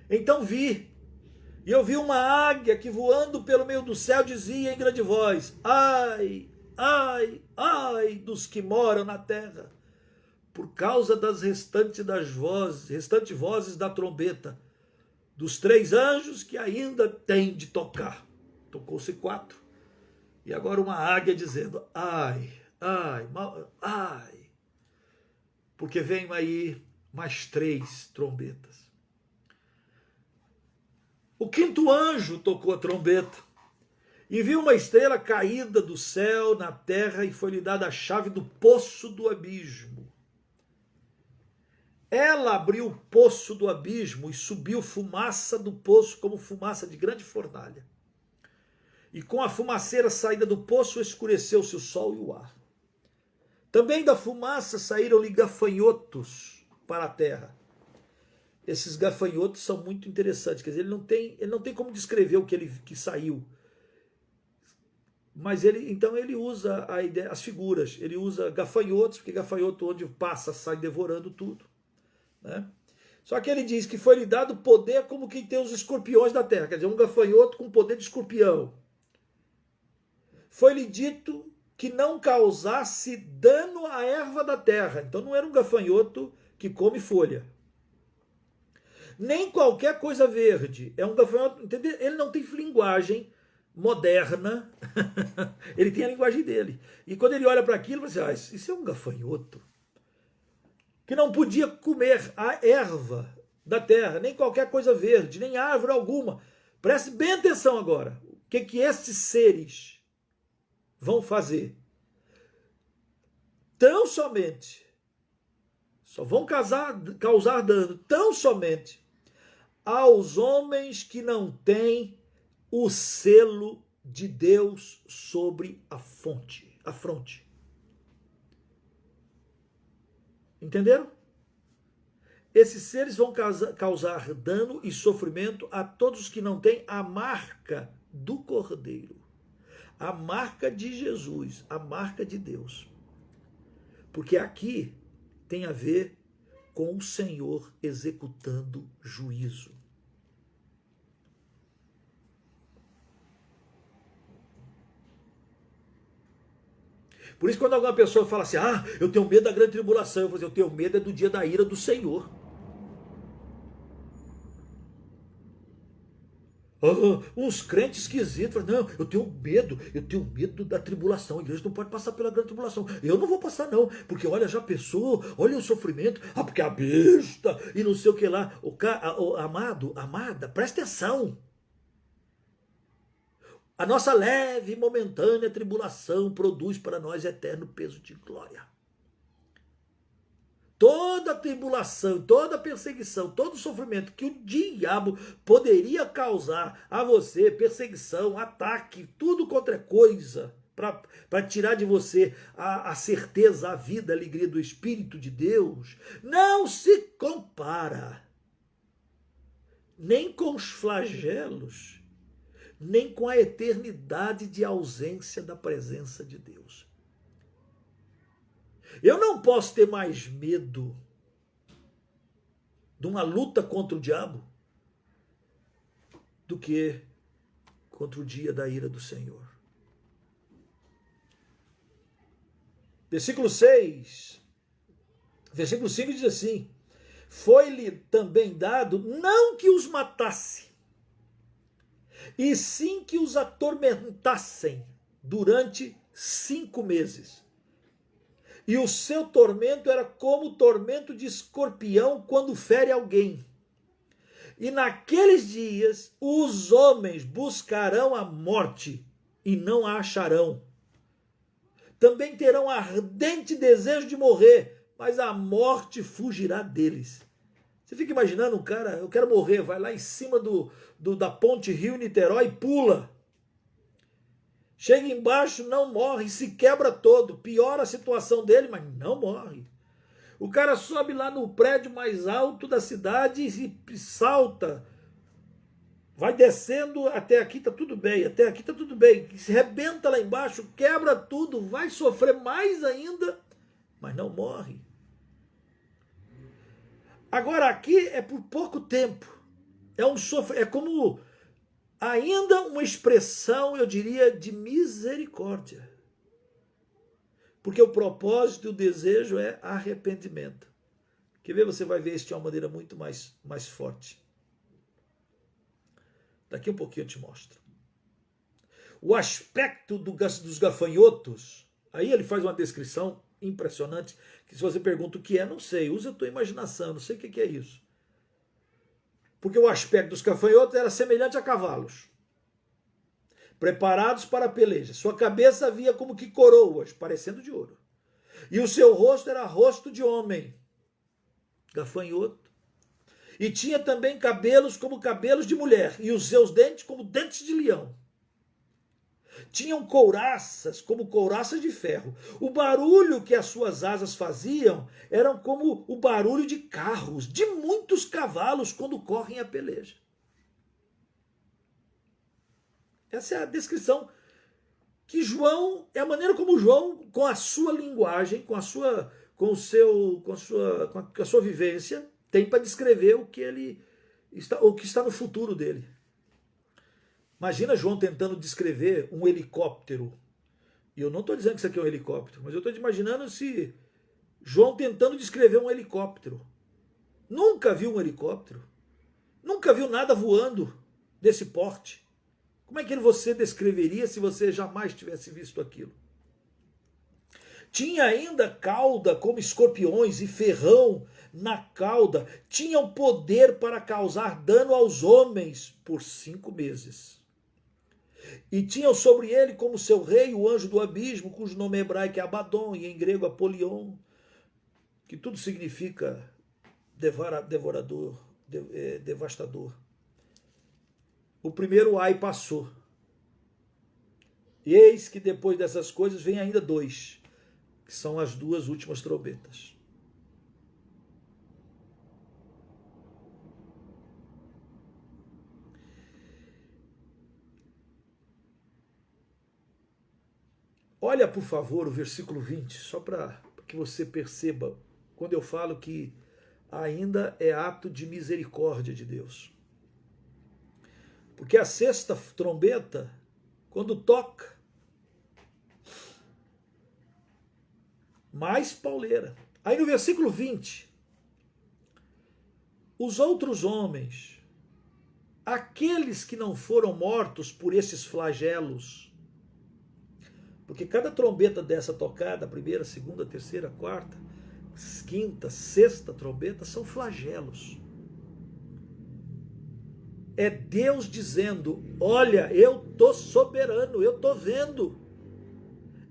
Então eu vi uma águia que, voando pelo meio do céu, dizia em grande voz: ai, ai, ai dos que moram na terra, por causa das restantes vozes da trombeta, dos 3 anjos que ainda têm de tocar. Tocou-se 4. E agora uma águia dizendo: ai, ai, ai, porque vem aí mais 3 trombetas. O quinto anjo tocou a trombeta e viu uma estrela caída do céu na terra, e foi-lhe dada a chave do poço do abismo. Ela abriu o poço do abismo e subiu fumaça do poço como fumaça de grande fornalha. E com a fumaceira saída do poço escureceu-se o sol e o ar. Também da fumaça saíram-lhe gafanhotos para a terra. Esses gafanhotos são muito interessantes, quer dizer, ele não tem como descrever o que saiu. Mas ele usa a ideia, as figuras. Ele usa gafanhotos, porque gafanhoto onde passa sai devorando tudo, né? Só que ele diz que foi-lhe dado poder como quem tem os escorpiões da terra, quer dizer, um gafanhoto com poder de escorpião. Foi-lhe dito que não causasse dano à erva da terra. Então não era um gafanhoto que come folha, nem qualquer coisa verde. É um gafanhoto, entendeu? Ele não tem linguagem moderna. Ele tem a linguagem dele. E quando ele olha para aquilo, ele fala assim: isso é um gafanhoto que não podia comer a erva da terra, nem qualquer coisa verde, nem árvore alguma. Preste bem atenção agora. O que esses seres vão fazer? Só vão causar dano tão somente aos homens que não têm o selo de Deus sobre a fronte. Entenderam? Esses seres vão causar dano e sofrimento a todos que não têm a marca do Cordeiro, a marca de Jesus, a marca de Deus. Porque aqui tem a ver com o Senhor executando juízo. Por isso, quando alguma pessoa fala assim: eu tenho medo da grande tribulação, eu vou dizer: eu tenho medo do dia da ira do Senhor. Uns crentes esquisitos falam: não, eu tenho medo da tribulação, a igreja não pode passar pela grande tribulação. Eu não vou passar não, porque olha, já pensou, olha o sofrimento, porque a besta, e não sei o que lá. Amada, presta atenção. A nossa leve e momentânea tribulação produz para nós eterno peso de glória. Toda tribulação, toda perseguição, todo sofrimento que o diabo poderia causar a você, perseguição, ataque, tudo quanto é coisa, para tirar de você a certeza, a vida, a alegria do Espírito de Deus, não se compara nem com os flagelos, nem com a eternidade de ausência da presença de Deus. Eu não posso ter mais medo de uma luta contra o diabo do que contra o dia da ira do Senhor. Versículo 6, versículo 5 diz assim: foi-lhe também dado não que os matasse, e sim que os atormentassem durante 5 meses. E o seu tormento era como o tormento de escorpião quando fere alguém. E naqueles dias os homens buscarão a morte e não a acharão. Também terão ardente desejo de morrer, mas a morte fugirá deles. Você fica imaginando um cara, eu quero morrer, vai lá em cima da ponte Rio-Niterói e pula. Chega embaixo, não morre, se quebra todo, piora a situação dele, mas não morre. O cara sobe lá no prédio mais alto da cidade e salta. Vai descendo, até aqui tá tudo bem, até aqui tá tudo bem. Se rebenta lá embaixo, quebra tudo, vai sofrer mais ainda, mas não morre. Agora aqui é por pouco tempo. É como ainda uma expressão, eu diria, de misericórdia. Porque o propósito e o desejo é arrependimento. Quer ver? Você vai ver isso de uma maneira muito mais forte. Daqui um pouquinho eu te mostro. O aspecto dos gafanhotos, aí ele faz uma descrição impressionante, que se você pergunta o que é, não sei, usa a tua imaginação, não sei o que é isso. Porque o aspecto dos gafanhotos era semelhante a cavalos, preparados para a peleja. Sua cabeça havia como que coroas, parecendo de ouro. E o seu rosto era rosto de homem, gafanhoto. E tinha também cabelos como cabelos de mulher, e os seus dentes como dentes de leão. Tinham couraças como couraças de ferro. O barulho que as suas asas faziam era como o barulho de carros, de muitos cavalos quando correm a peleja. Essa é a descrição que João, é a maneira como João, com a sua linguagem, com a sua vivência, tem para descrever o que está no futuro dele. Imagina João tentando descrever um helicóptero. E eu não estou dizendo que isso aqui é um helicóptero, mas eu estou imaginando se João tentando descrever um helicóptero. Nunca viu um helicóptero. Nunca viu nada voando desse porte. Como é que você descreveria se você jamais tivesse visto aquilo? Tinha ainda cauda como escorpiões e ferrão na cauda. Tinham poder para causar dano aos homens por 5 meses. E tinham sobre ele como seu rei o anjo do abismo, cujo nome hebraico é Abaddon e em grego Apolion, que tudo significa devorador, devastador. O primeiro ai passou. E eis que depois dessas coisas vem ainda 2, que são as 2 últimas trombetas. Olha, por favor, o versículo 20, só para que você perceba quando eu falo que ainda é ato de misericórdia de Deus. Porque a 6ª trombeta, quando toca, mais pauleira. Aí no versículo 20, os outros homens, aqueles que não foram mortos por esses flagelos, porque cada trombeta dessa tocada, a primeira, segunda, terceira, quarta, quinta, 6ª trombeta, são flagelos. É Deus dizendo, olha, eu estou soberano, eu estou vendo.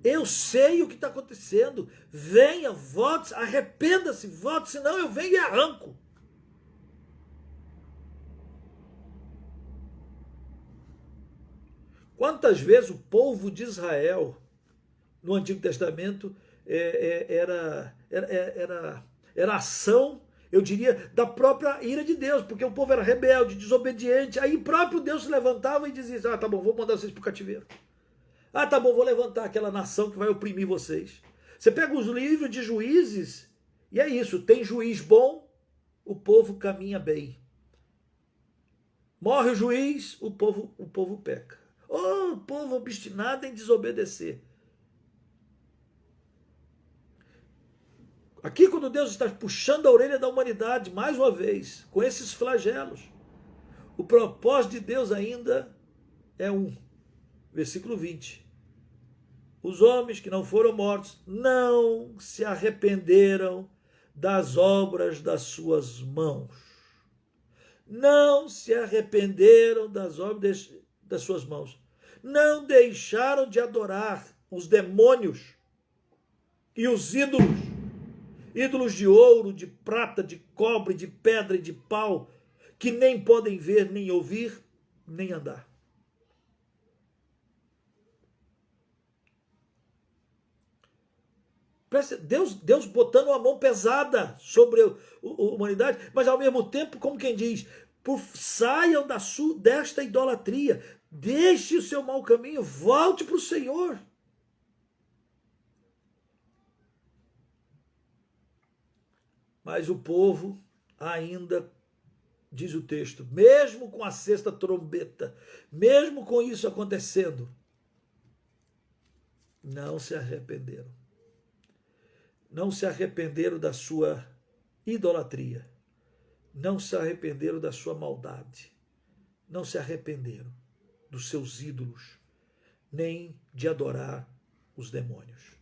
Eu sei o que está acontecendo. Venha, volte, arrependa-se, volte, senão eu venho e arranco. Quantas vezes o povo de Israel, no Antigo Testamento, era ação eu diria, da própria ira de Deus, porque o povo era rebelde, desobediente, aí próprio Deus se levantava e dizia, ah, tá bom, vou mandar vocês para o cativeiro. Ah, tá bom, vou levantar aquela nação que vai oprimir vocês. Você pega os livros de Juízes, e é isso, tem juiz bom, o povo caminha bem. Morre o juiz, o povo peca. Oh, o povo obstinado em desobedecer. Aqui, quando Deus está puxando a orelha da humanidade, mais uma vez, com esses flagelos, o propósito de Deus ainda é um. Versículo 20. Os homens que não foram mortos não se arrependeram das obras das suas mãos. Não se arrependeram das obras das suas mãos. Não deixaram de adorar os demônios e os ídolos. Ídolos de ouro, de prata, de cobre, de pedra e de pau, que nem podem ver, nem ouvir, nem andar. Deus botando uma mão pesada sobre a humanidade, mas ao mesmo tempo, como quem diz, saiam desta idolatria, deixe o seu mau caminho, volte para o Senhor. Mas o povo ainda, diz o texto, mesmo com a sexta trombeta, mesmo com isso acontecendo, não se arrependeram. Não se arrependeram da sua idolatria. Não se arrependeram da sua maldade. Não se arrependeram dos seus ídolos, nem de adorar os demônios.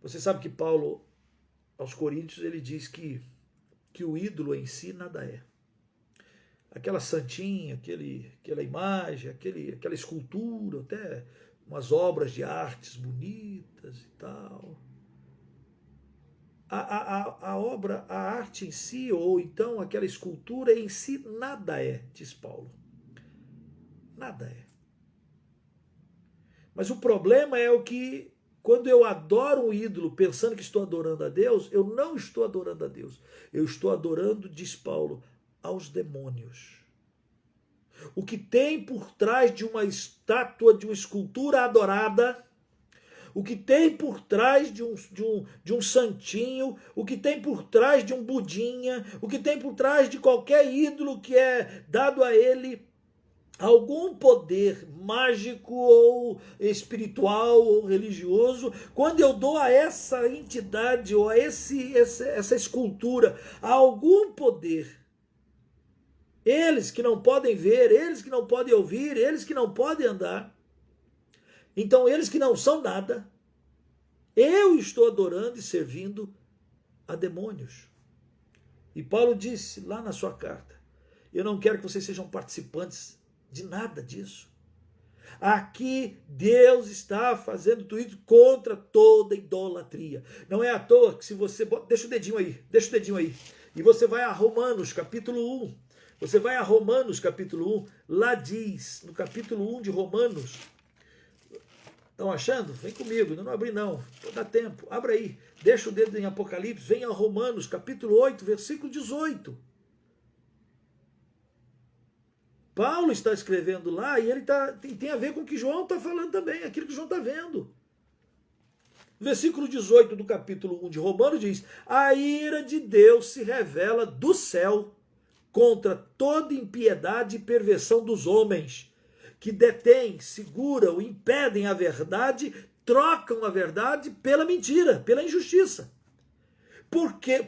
Você sabe que Paulo, aos Coríntios, ele diz que o ídolo em si nada é. Aquela santinha, aquela imagem, aquela escultura, até umas obras de artes bonitas e tal. A arte em si, ou então aquela escultura em si, nada é, diz Paulo. Nada é. Mas o problema é o que, quando eu adoro um ídolo pensando que estou adorando a Deus, eu não estou adorando a Deus. Eu estou adorando, diz Paulo, aos demônios. O que tem por trás de uma estátua, de uma escultura adorada, o que tem por trás de um santinho, o que tem por trás de um budinha, o que tem por trás de qualquer ídolo que é dado a ele algum poder mágico ou espiritual ou religioso, quando eu dou a essa entidade ou a essa escultura algum poder, eles que não podem ver, eles que não podem ouvir, eles que não podem andar, então eles que não são nada, eu estou adorando e servindo a demônios. E Paulo disse lá na sua carta, eu não quero que vocês sejam participantes de nada disso. Aqui Deus está fazendo tudo isso contra toda idolatria. Não é à toa que se você... Deixa o dedinho aí. E você vai a Romanos, capítulo 1. Você vai a Romanos, capítulo 1. Lá diz, no capítulo 1 de Romanos... Estão achando? Vem comigo, não abri não. Dá tempo. Abra aí. Deixa o dedo em Apocalipse. Vem a Romanos, capítulo 8, versículo 18. Paulo está escrevendo lá e ele tem a ver com o que João está falando também, aquilo que João está vendo. Versículo 18 do capítulo 1 de Romanos diz: a ira de Deus se revela do céu contra toda impiedade e perversão dos homens, que detêm, seguram, impedem a verdade, trocam a verdade pela mentira, pela injustiça.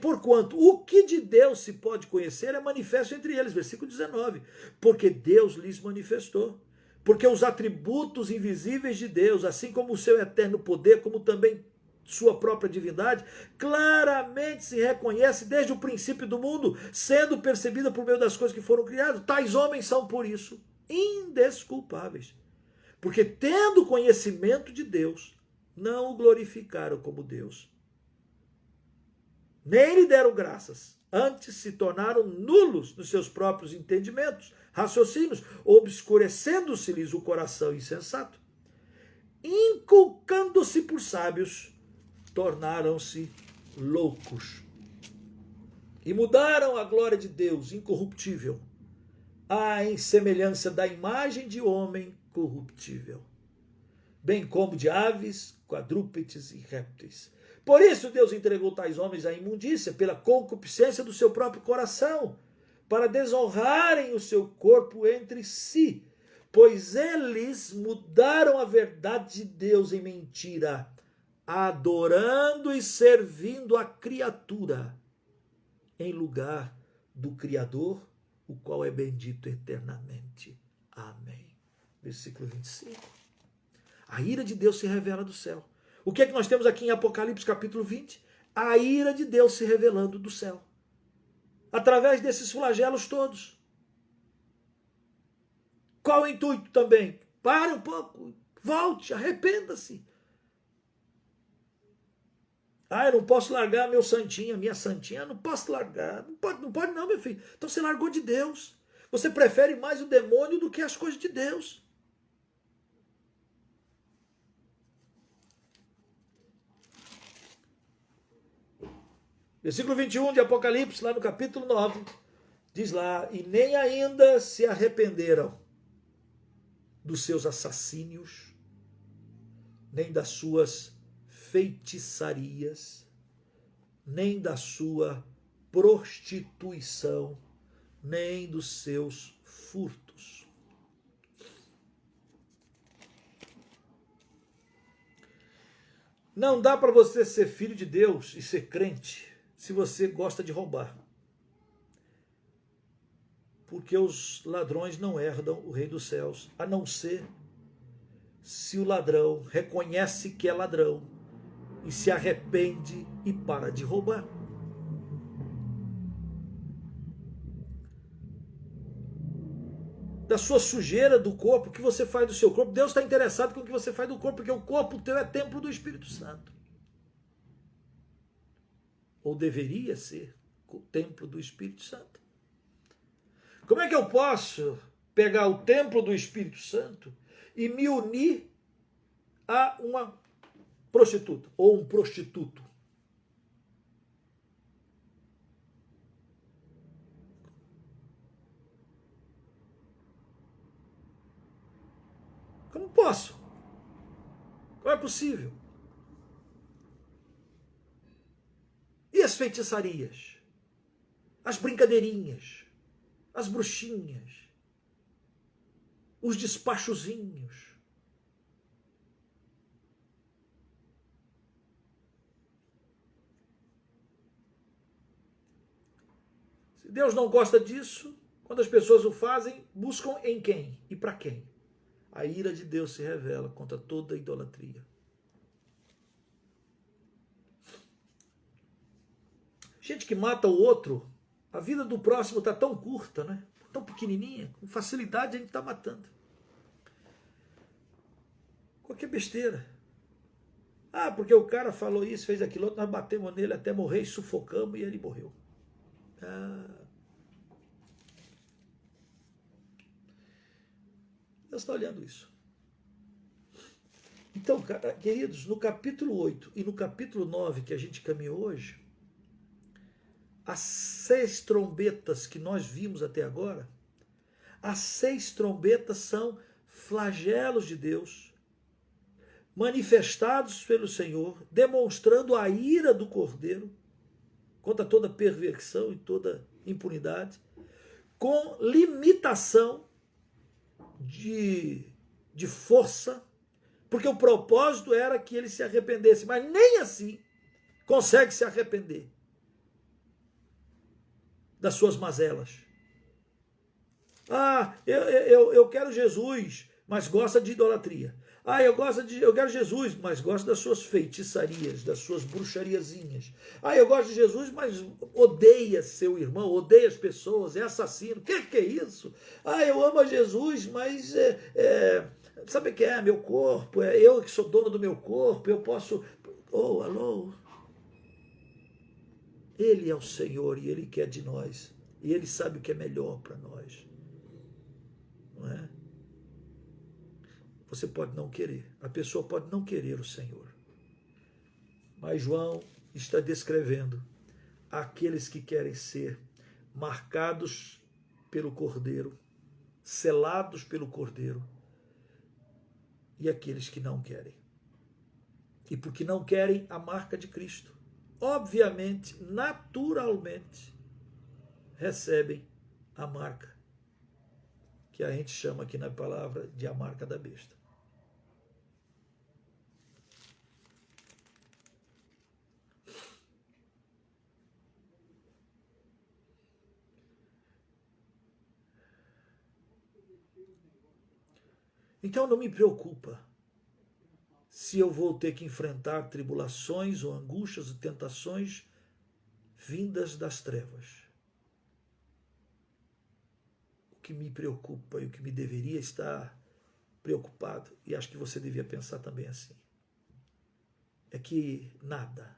Porquanto o que de Deus se pode conhecer é manifesto entre eles, versículo 19, porque Deus lhes manifestou. Porque os atributos invisíveis de Deus, assim como o seu eterno poder, como também sua própria divindade, claramente se reconhece desde o princípio do mundo, sendo percebida por meio das coisas que foram criadas. Tais homens são, por isso, indesculpáveis, porque tendo conhecimento de Deus, não o glorificaram como Deus, nem lhe deram graças, antes se tornaram nulos nos seus próprios entendimentos, raciocínios, obscurecendo-se-lhes o coração insensato, inculcando-se por sábios, tornaram-se loucos e mudaram a glória de Deus incorruptível à semelhança da imagem de homem corruptível, bem como de aves, quadrúpedes e répteis. Por isso Deus entregou tais homens à imundícia pela concupiscência do seu próprio coração, para desonrarem o seu corpo entre si, pois eles mudaram a verdade de Deus em mentira, adorando e servindo a criatura em lugar do Criador, o qual é bendito eternamente. Amém. Versículo 25. A ira de Deus se revela do céu. O que é que nós temos aqui em Apocalipse capítulo 20? A ira de Deus se revelando do céu, através desses flagelos todos. Qual o intuito também? Pare um pouco, volte, arrependa-se. Eu não posso largar meu santinho, minha santinha, não posso largar. Não pode não, meu filho. Então você largou de Deus. Você prefere mais o demônio do que as coisas de Deus. Versículo 21 de Apocalipse, lá no capítulo 9, diz lá: e nem ainda se arrependeram dos seus assassínios, nem das suas feitiçarias, nem da sua prostituição, nem dos seus furtos. Não dá para você ser filho de Deus e ser crente se você gosta de roubar. Porque os ladrões não herdam o reino dos céus, a não ser se o ladrão reconhece que é ladrão e se arrepende e para de roubar. Da sua sujeira do corpo, o que você faz do seu corpo, Deus está interessado com o que você faz do corpo, porque o corpo teu é templo do Espírito Santo. Ou deveria ser o templo do Espírito Santo. Como é que eu posso pegar o templo do Espírito Santo e me unir a uma prostituta ou um prostituto? Como posso? Como é possível? E as feitiçarias? As brincadeirinhas? As bruxinhas? Os despachozinhos? Se Deus não gosta disso, quando as pessoas o fazem, buscam em quem e para quem? A ira de Deus se revela contra toda idolatria. Gente que mata o outro, a vida do próximo está tão curta, né? Tão pequenininha, com facilidade a gente está matando. Qualquer besteira. Porque o cara falou isso, fez aquilo outro, nós batemos nele até morrer, sufocamos e ele morreu. Deus está olhando isso. Então, queridos, no capítulo 8 e no capítulo 9 que a gente caminhou hoje, as 6 trombetas que nós vimos até agora, as 6 trombetas são flagelos de Deus, manifestados pelo Senhor, demonstrando a ira do Cordeiro contra toda perversão e toda impunidade, com limitação de força, porque o propósito era que ele se arrependesse, mas nem assim consegue se arrepender das suas mazelas. Eu quero Jesus, mas gosta de idolatria. Eu quero Jesus, mas gosto das suas feitiçarias, das suas bruxariazinhas. Eu gosto de Jesus, mas odeia seu irmão, odeia as pessoas, é assassino. Que é isso? Eu amo a Jesus, mas sabe o que é? Meu corpo, eu que sou dono do meu corpo, eu posso... alô? Ele é o Senhor e Ele quer de nós. E Ele sabe o que é melhor para nós. Não é? Você pode não querer. A pessoa pode não querer o Senhor. Mas João está descrevendo àqueles que querem ser marcados pelo Cordeiro, selados pelo Cordeiro, e aqueles que não querem. E porque não querem a marca de Cristo, obviamente, naturalmente, recebem a marca, que a gente chama aqui na palavra de a marca da besta. Então não me preocupa se eu vou ter que enfrentar tribulações ou angústias ou tentações vindas das trevas. O que me preocupa e o que me deveria estar preocupado, e acho que você devia pensar também assim, é que nada,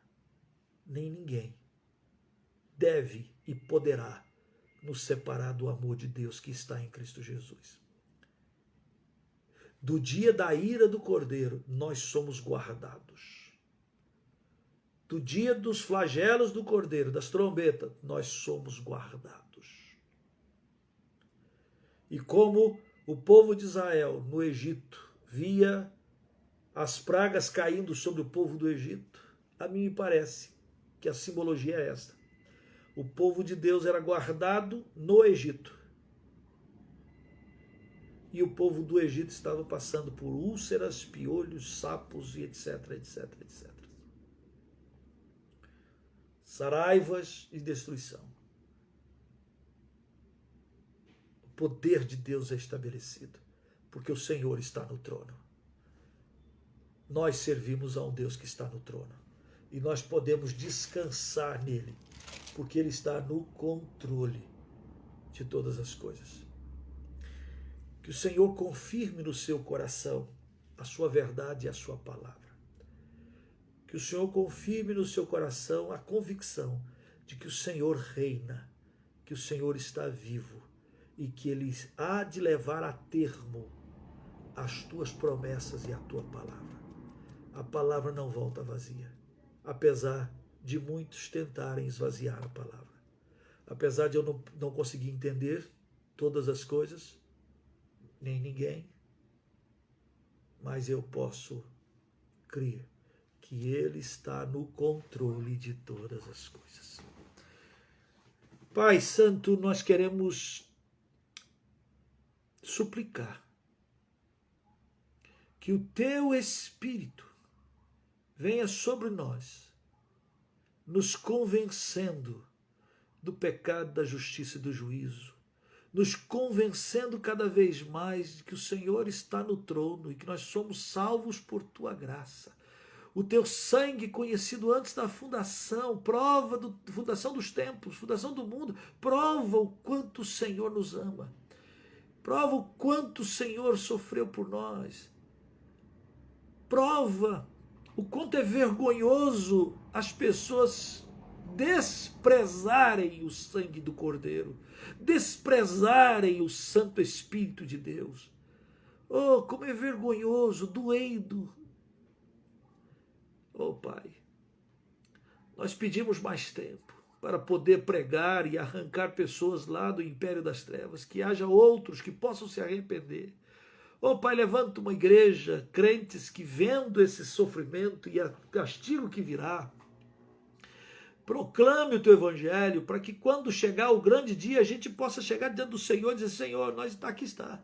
nem ninguém, deve e poderá nos separar do amor de Deus que está em Cristo Jesus. Do dia da ira do Cordeiro, nós somos guardados. Do dia dos flagelos do Cordeiro, das trombetas, nós somos guardados. E como o povo de Israel no Egito via as pragas caindo sobre o povo do Egito, a mim me parece que a simbologia é esta. O povo de Deus era guardado no Egito. E o povo do Egito estava passando por úlceras, piolhos, sapos e etc, etc, etc. Saraivas e destruição. O poder de Deus é estabelecido, porque o Senhor está no trono. Nós servimos a um Deus que está no trono. E nós podemos descansar nele, porque ele está no controle de todas as coisas. Que o Senhor confirme no seu coração a sua verdade e a sua palavra. Que o Senhor confirme no seu coração a convicção de que o Senhor reina, que o Senhor está vivo e que Ele há de levar a termo as tuas promessas e a tua palavra. A palavra não volta vazia, apesar de muitos tentarem esvaziar a palavra. Apesar de eu não conseguir entender todas as coisas, nem ninguém, mas eu posso crer que Ele está no controle de todas as coisas. Pai Santo, nós queremos suplicar que o Teu Espírito venha sobre nós, nos convencendo do pecado, da justiça e do juízo, nos convencendo cada vez mais de que o Senhor está no trono e que nós somos salvos por Tua graça. O Teu sangue conhecido antes da fundação, fundação dos tempos, fundação do mundo, prova o quanto o Senhor nos ama. Prova o quanto o Senhor sofreu por nós. Prova o quanto é vergonhoso as pessoas desprezarem o sangue do Cordeiro, desprezarem o Santo Espírito de Deus. Oh, como é vergonhoso, doendo. Oh, Pai, nós pedimos mais tempo para poder pregar e arrancar pessoas lá do império das trevas, que haja outros que possam se arrepender. Oh, Pai, levanta uma igreja, crentes que vendo esse sofrimento e o castigo que virá, proclame o Teu Evangelho, para que quando chegar o grande dia, a gente possa chegar diante do Senhor e dizer, Senhor, aqui está.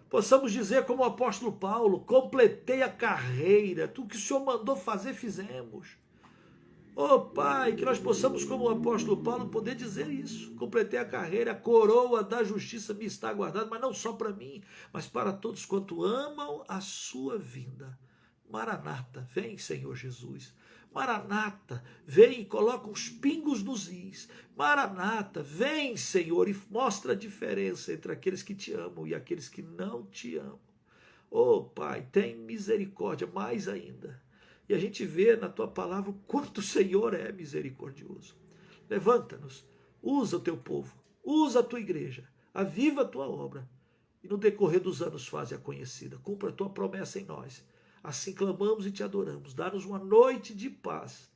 Possamos dizer como o apóstolo Paulo, completei a carreira, tudo que o Senhor mandou fazer, fizemos. Oh, Pai, que nós possamos, como o apóstolo Paulo, poder dizer isso. Completei a carreira, a coroa da justiça me está guardada, mas não só para mim, mas para todos quanto amam a sua vinda. Maranata, vem, Senhor Jesus. Maranata, vem e coloca uns pingos nos is. Maranata, vem, Senhor, e mostra a diferença entre aqueles que te amam e aqueles que não te amam. Oh, Pai, tem misericórdia mais ainda. E a gente vê na Tua palavra o quanto o Senhor é misericordioso. Levanta-nos, usa o Teu povo, usa a Tua igreja, aviva a Tua obra e no decorrer dos anos faze-a conhecida. Cumpra a Tua promessa em nós. Assim clamamos e Te adoramos. Dá-nos uma noite de paz,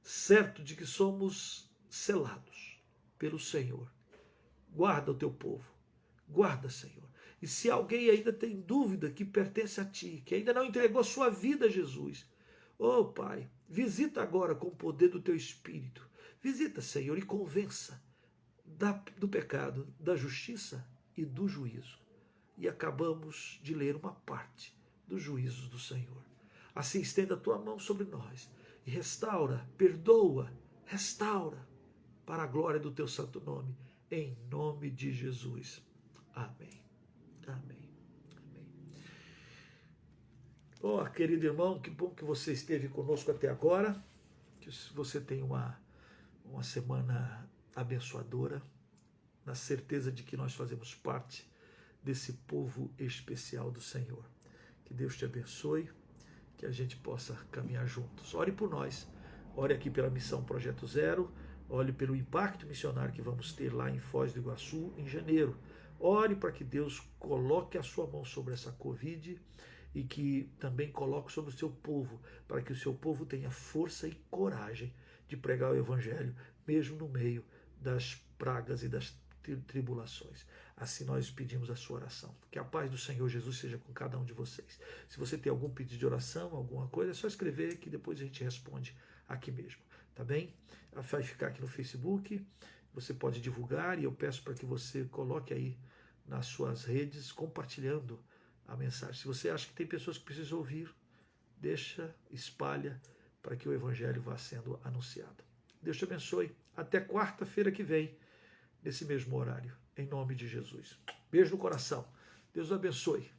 certo de que somos selados pelo Senhor. Guarda o teu povo, guarda, Senhor. E se alguém ainda tem dúvida que pertence a Ti, que ainda não entregou a sua vida a Jesus, oh Pai, visita agora com o poder do Teu Espírito. Visita, Senhor, e convença do pecado, da justiça e do juízo. E acabamos de ler uma parte dos juízos do Senhor. Assim estenda a Tua mão sobre nós e restaura, perdoa, restaura para a glória do Teu santo nome, em nome de Jesus. Amém. Amém. Amém. Oh, querido irmão, que bom que você esteve conosco até agora. Que você tenha uma semana abençoadora, na certeza de que nós fazemos parte desse povo especial do Senhor. Que Deus te abençoe, que a gente possa caminhar juntos. Ore por nós. Ore aqui pela Missão Projeto Zero. Ore pelo impacto missionário que vamos ter lá em Foz do Iguaçu em janeiro. Ore para que Deus coloque a sua mão sobre essa Covid e que também coloque sobre o seu povo, para que o seu povo tenha força e coragem de pregar o Evangelho, mesmo no meio das pragas e das tribulações. Assim nós pedimos a sua oração. Que a paz do Senhor Jesus seja com cada um de vocês. Se você tem algum pedido de oração, alguma coisa, é só escrever que depois a gente responde aqui mesmo. Tá bem? Vai ficar aqui no Facebook, você pode divulgar e eu peço para que você coloque aí nas suas redes, compartilhando a mensagem. Se você acha que tem pessoas que precisam ouvir, deixa, espalha, para que o Evangelho vá sendo anunciado. Deus te abençoe. Até quarta-feira que vem, nesse mesmo horário, em nome de Jesus. Beijo no coração. Deus o abençoe.